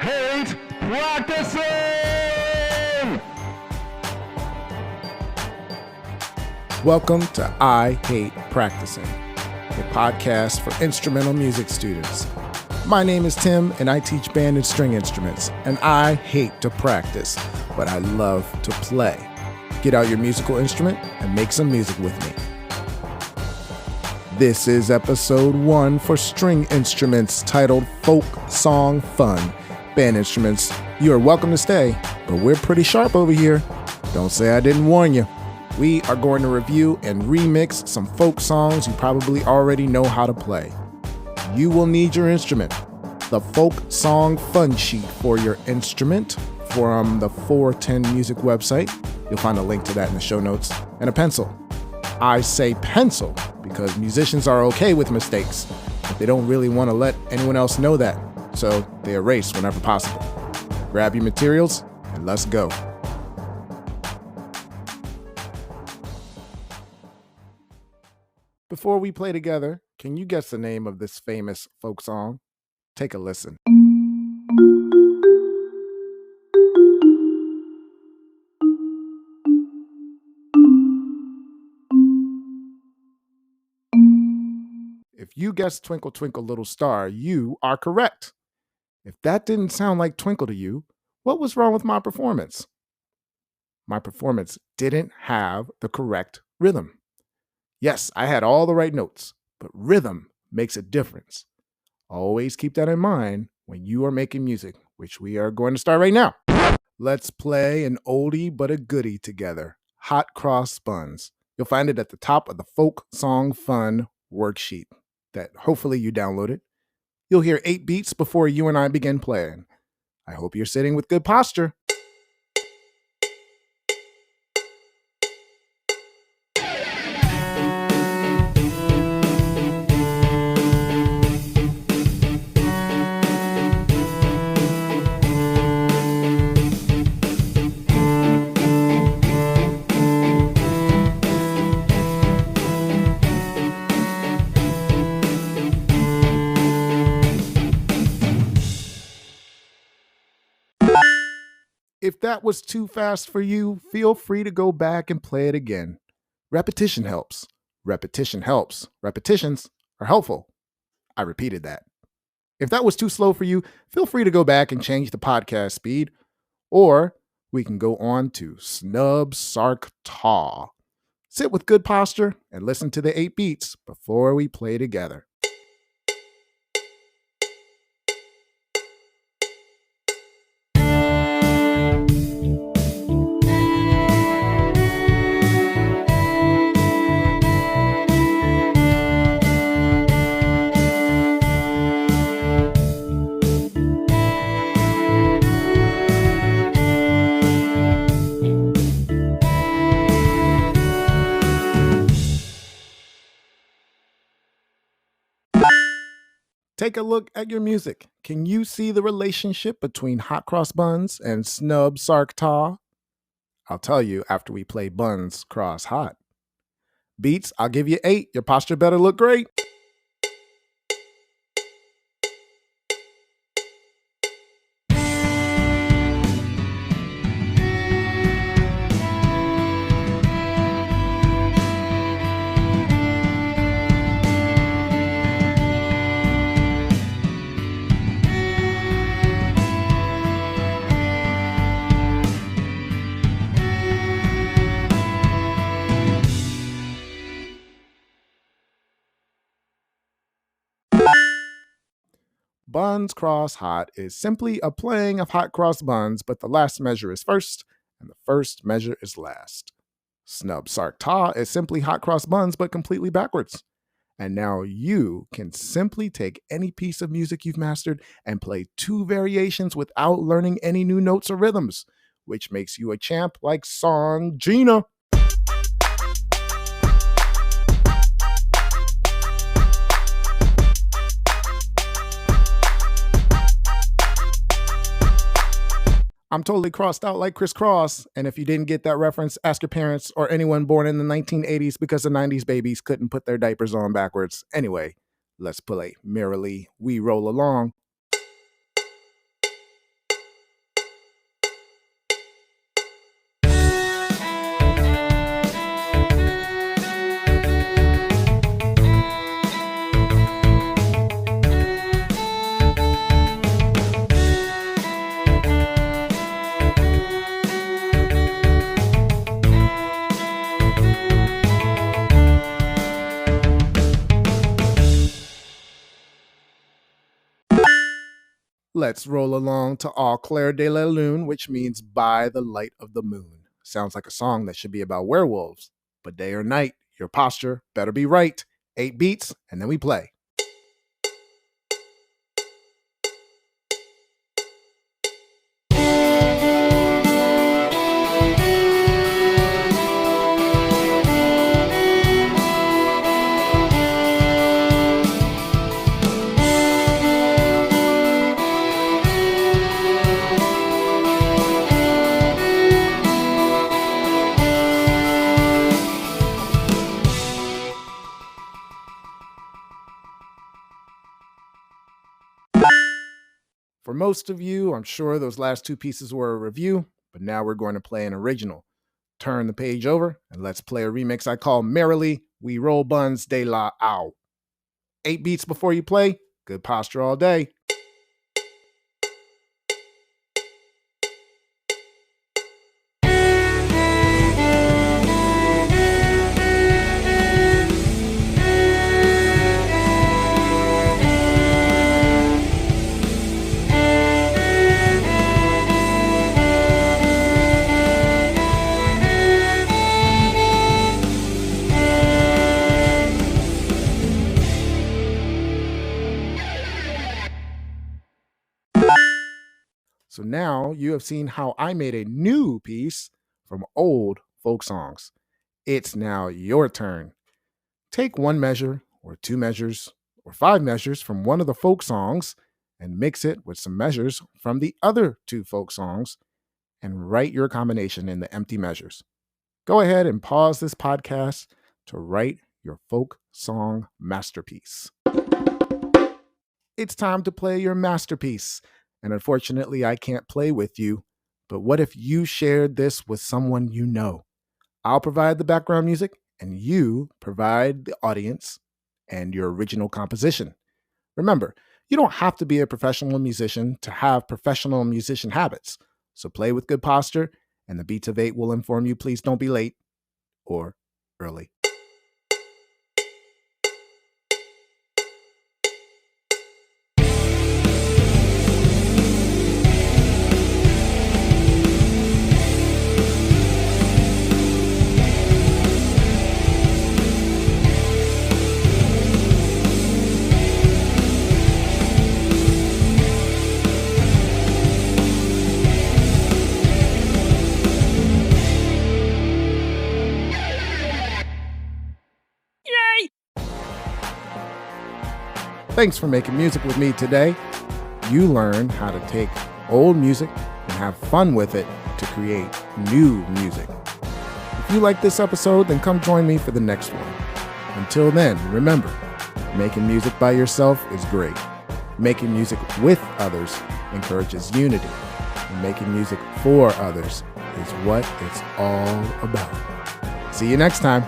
hate practicing! Welcome to I Hate Practicing, a podcast for instrumental music students. My name is Tim, and I teach band and string instruments, and I hate to practice, but I love to play. Get out your musical instrument and make some music with me. This is episode 1 for string instruments titled Folk Song Fun. Band instruments, you are welcome to stay, but we're pretty sharp over here. Don't say I didn't warn you. We are going to review and remix some folk songs you probably already know how to play. You will need your instrument, the Folk Song Fun Sheet for your instrument from the 410 Music website. You'll find a link to that in the show notes, and a pencil. I say pencil because musicians are okay with mistakes, but they don't really want to let anyone else know that, so they erase whenever possible. Grab your materials and let's go. Before we play together, can you guess the name of this famous folk song? Take a listen. If you guessed Twinkle, Twinkle, Little Star, you are correct. If that didn't sound like Twinkle to you, what was wrong with my performance? My performance didn't have the correct rhythm. Yes, I had all the right notes, but rhythm makes a difference. Always keep that in mind when you are making music, which we are going to start right now. Let's play an oldie but a goodie together, Hot Cross Buns. You'll find it at the top of the Folk Song Fun worksheet that hopefully you downloaded. You'll hear 8 beats before you and I begin playing. I hope you're sitting with good posture. If that was too fast for you, feel free to go back and play it again. Repetition helps. Repetition helps. Repetitions are helpful. I repeated that. If that was too slow for you, feel free to go back and change the podcast speed. Or we can go on to Snub, Ssorc, Taw. Sit with good posture and listen to the 8 beats before we play together. Take a look at your music. Can you see the relationship between Hot Cross Buns and Snub, Ssorc, Taw? I'll tell you after we play Buns Cross Hot. Beats, I'll give you 8. Your posture better look great. Buns Cross Hot is simply a playing of hot cross buns, but the last measure is first, and the first measure is last. Snub, Ssorc, Taw is simply hot cross buns, but completely backwards. And now you can simply take any piece of music you've mastered and play 2 variations without learning any new notes or rhythms, which makes you a champ like Song Gina. I'm totally crossed out like Criss Cross, and if you didn't get that reference, ask your parents or anyone born in the 1980s because the 90s babies couldn't put their diapers on backwards. Anyway, let's play Merrily, We Roll Along. Let's roll along to Au clair de la lune, which means by the light of the moon. Sounds like a song that should be about werewolves, but day or night, your posture better be right. 8 beats, and then we play. For most of you, I'm sure those last 2 pieces were a review, but now we're going to play an original. Turn the page over and let's play a remix I call Merrily, We Roll Buns de la Ow. 8 beats before you play, good posture all day. So now you have seen how I made a new piece from old folk songs. It's now your turn. Take 1 measure or 2 measures or 5 measures from one of the folk songs and mix it with some measures from the other 2 folk songs and write your combination in the empty measures. Go ahead and pause this podcast to write your folk song masterpiece. It's time to play your masterpiece. And unfortunately, I can't play with you. But what if you shared this with someone you know? I'll provide the background music, and you provide the audience and your original composition. Remember, you don't have to be a professional musician to have professional musician habits. So play with good posture, and the Beats of 8 will inform you, please don't be late or early. Thanks for making music with me today. You learn how to take old music and have fun with it to create new music. If you like this episode, then come join me for the next one. Until then, remember, making music by yourself is great. Making music with others encourages unity. And making music for others is what it's all about. See you next time.